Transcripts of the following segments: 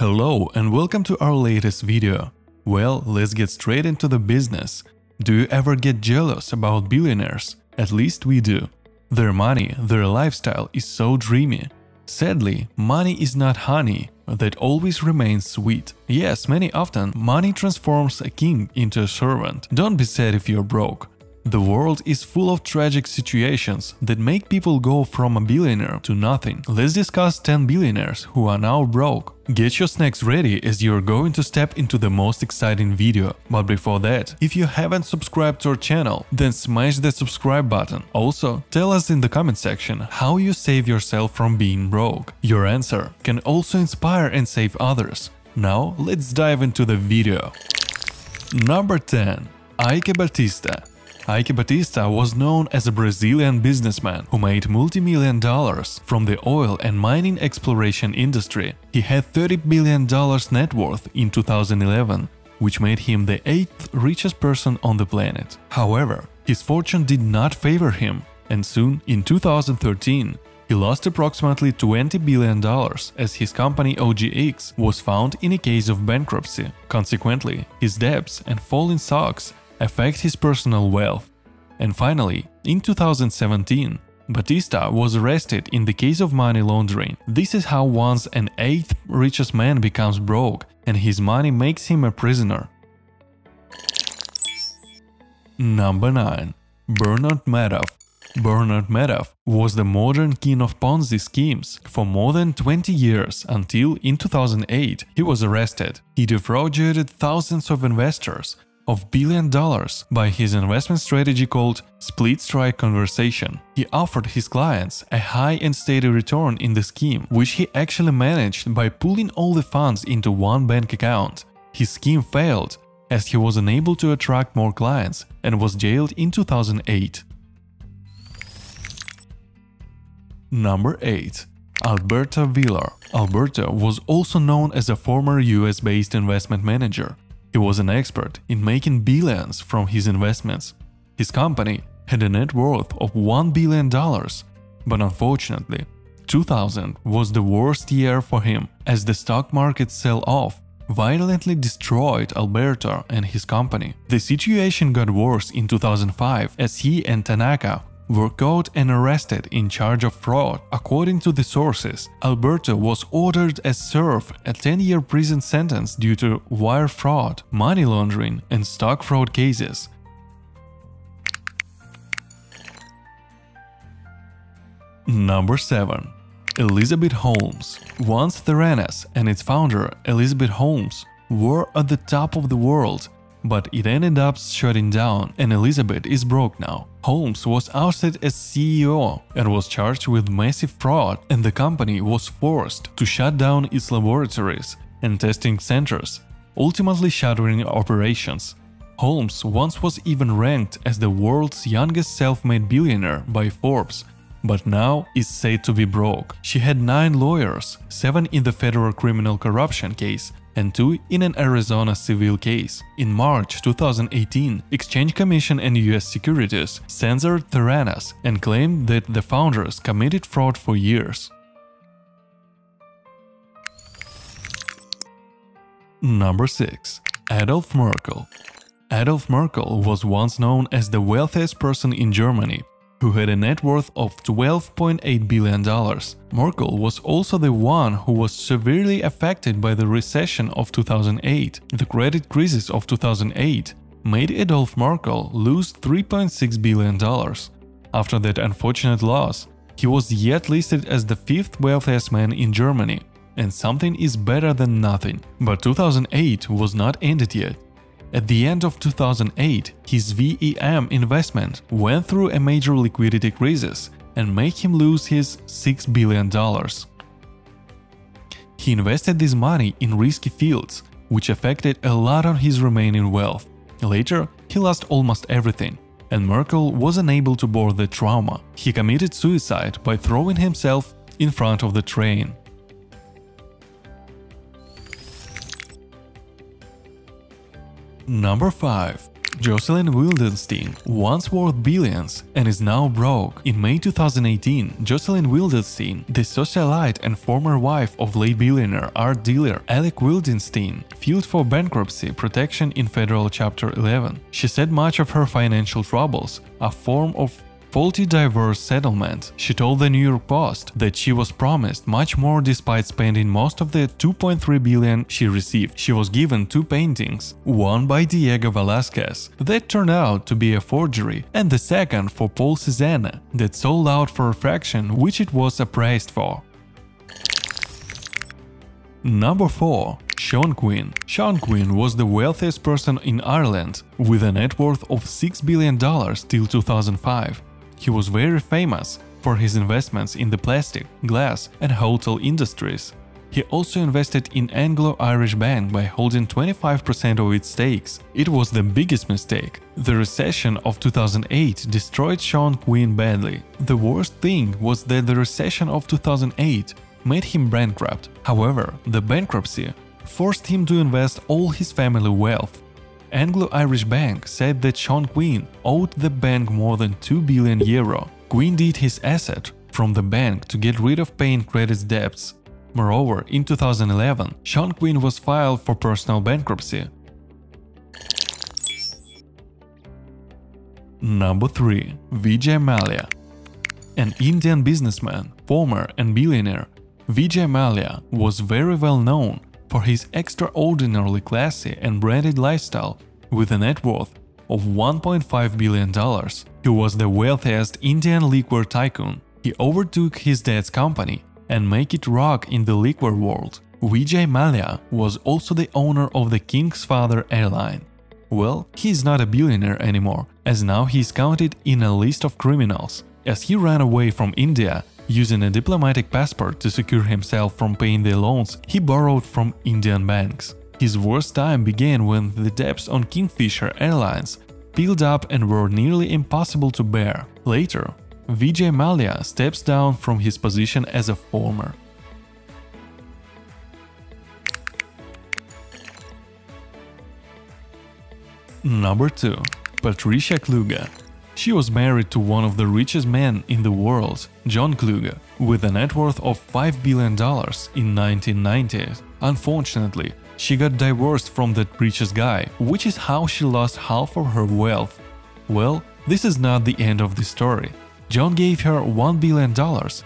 Hello and welcome to our latest video. Well, let's get straight into the business. Do you ever get jealous about billionaires? At least we do. Their money, their lifestyle is so dreamy. Sadly, money is not honey that always remains sweet. Yes, many often money transforms a king into a servant. Don't be sad if you're broke. The world is full of tragic situations that make people go from a billionaire to nothing. Let's discuss 10 billionaires who are now broke. Get your snacks ready as you're going to step into the most exciting video. But before that, if you haven't subscribed to our channel, then smash the subscribe button. Also, tell us in the comment section how you save yourself from being broke. Your answer can also inspire and save others. Now, let's dive into the video. Number 10. Ike Batista. Ike Batista was known as a Brazilian businessman who made multi-million dollars from the oil and mining exploration industry. He had $30 billion net worth in 2011, which made him the 8th richest person on the planet. However, his fortune did not favor him, and soon, in 2013, he lost approximately $20 billion as his company OGX was found in a case of bankruptcy. Consequently, his debts and falling stocks affect his personal wealth. And finally, in 2017, Batista was arrested in the case of money laundering. This is how once an 8th richest man becomes broke and his money makes him a prisoner. Number 9. Bernard Madoff. Bernard Madoff was the modern king of Ponzi schemes for more than 20 years until in 2008 he was arrested. He defrauded thousands of investors of $1 billion by his investment strategy called split strike conversation. He offered his clients a high and steady return in the scheme, which he actually managed by pulling all the funds into one bank account. His scheme failed as he was unable to attract more clients and was jailed in 2008. Number 8. Alberto Villar. Alberto was also known as a former US-based investment manager. He was an expert in making billions from his investments. His company had a net worth of $1 billion, but unfortunately, 2000 was the worst year for him as the stock market sell-off violently destroyed Alberto and his company. The situation got worse in 2005 as he and Tanaka were caught and arrested in charge of fraud. According to the sources, Alberto was ordered to serve a 10-year prison sentence due to wire fraud, money laundering, and stock fraud cases. Number 7. Elizabeth Holmes. Once Theranos and its founder Elizabeth Holmes were at the top of the world, but it ended up shutting down and Elizabeth is broke now. Holmes was ousted as CEO and was charged with massive fraud, and the company was forced to shut down its laboratories and testing centers, ultimately shuttering operations. Holmes once was even ranked as the world's youngest self-made billionaire by Forbes, but now is said to be broke. She had 9 lawyers, 7 in the federal criminal corruption case and 2 in an Arizona civil case. In March 2018, Exchange Commission and US Securities censored Theranos and claimed that the founders committed fraud for years. Number 6. AdolfMerkel. AdolfMerkel was once known as the wealthiest person in Germany, who had a net worth of $12.8 billion. Merkel was also the one who was severely affected by the recession of 2008. The credit crisis of 2008 made Adolf Merkel lose $3.6 billion. After that unfortunate loss, he was yet listed as the 5th wealthiest man in Germany, and something is better than nothing. But 2008 was not ended yet. At the end of 2008, his VEM investment went through a major liquidity crisis and made him lose his $6 billion. He invested this money in risky fields, which affected a lot on his remaining wealth. Later, he lost almost everything, and Merkel was unable to bear the trauma. He committed suicide by throwing himself in front of the train. Number 5. Jocelyn Wildenstein, once worth billions and is now broke. In May 2018, Jocelyn Wildenstein, the socialite and former wife of late billionaire art dealer Ike Wildenstein, filed for bankruptcy protection in federal Chapter 11. She said much of her financial troubles a form of faulty divorce settlement. She told the New York Post that she was promised much more despite spending most of the $2.3 billion she received. She was given 2 paintings, one by Diego Velázquez that turned out to be a forgery, and the second for Paul Cézanne that sold out for a fraction which it was appraised for. Number 4. Sean Quinn. Sean Quinn was the wealthiest person in Ireland, with a net worth of $6 billion till 2005. He was very famous for his investments in the plastic, glass, and hotel industries. He also invested in Anglo-Irish Bank by holding 25% of its stakes. It was the biggest mistake. The recession of 2008 destroyed Sean Quinn badly. The worst thing was that the recession of 2008 made him bankrupt. However, the bankruptcy forced him to invest all his family wealth. Anglo-Irish Bank said that Sean Quinn owed the bank more than €2 billion. Quinn did his asset from the bank to get rid of paying credit debts. Moreover, in 2011, Sean Quinn was filed for personal bankruptcy. Number 3. Vijay Mallya. An Indian businessman, farmer and billionaire, Vijay Mallya was very well known for his extraordinarily classy and branded lifestyle with a net worth of $1.5 billion. He was the wealthiest Indian liquor tycoon. He overtook his dad's company and made it rock in the liquor world. Vijay Mallya was also the owner of the King's Father airline. Well, he is not a billionaire anymore, as now he is counted in a list of criminals, as he ran away from India using a diplomatic passport to secure himself from paying the loans he borrowed from Indian banks. His worst time began when the debts on Kingfisher Airlines piled up and were nearly impossible to bear. Later, Vijay Mallya steps down from his position as a farmer. Number 2. Patricia Kluge. She was married to one of the richest men in the world, John Kluge, with a net worth of $5 billion in 1990. Unfortunately, she got divorced from that richest guy, which is how she lost half of her wealth. Well, this is not the end of the story. John gave her $1 billion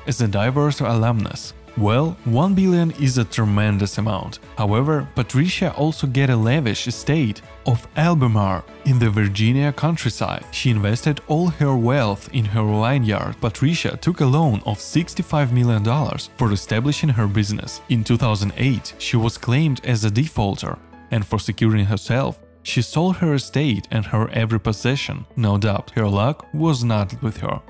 as a divorce alumnus. Well, $1 billion is a tremendous amount. However, Patricia also got a lavish estate of Albemarle in the Virginia countryside. She invested all her wealth in her vineyard. Patricia took a loan of $65 million for establishing her business. In 2008, she was claimed as a defaulter, and for securing herself, she sold her estate and her every possession. No doubt, her luck was not with her.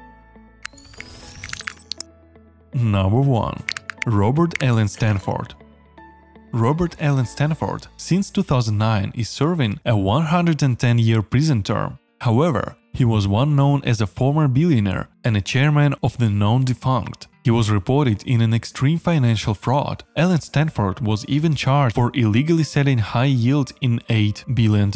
Number 1. Robert Allen Stanford. Robert Allen Stanford, since 2009, is serving a 110-year prison term. However, he was once known as a former billionaire and a chairman of the non-defunct. He was reported in an extreme financial fraud. Allen Stanford was even charged for illegally selling high yield in $8 billion.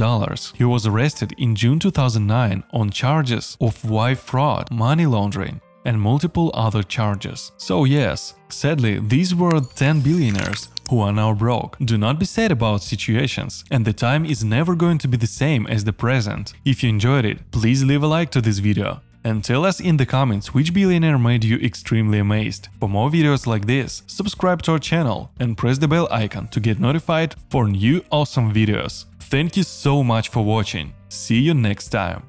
He was arrested in June 2009 on charges of wire fraud, money laundering, and multiple other charges. So yes, sadly, these were 10 billionaires who are now broke. Do not be sad about situations, and the time is never going to be the same as the present. If you enjoyed it, please leave a like to this video and tell us in the comments which billionaire made you extremely amazed. For more videos like this, subscribe to our channel and press the bell icon to get notified for new awesome videos. Thank you so much for watching. See you next time.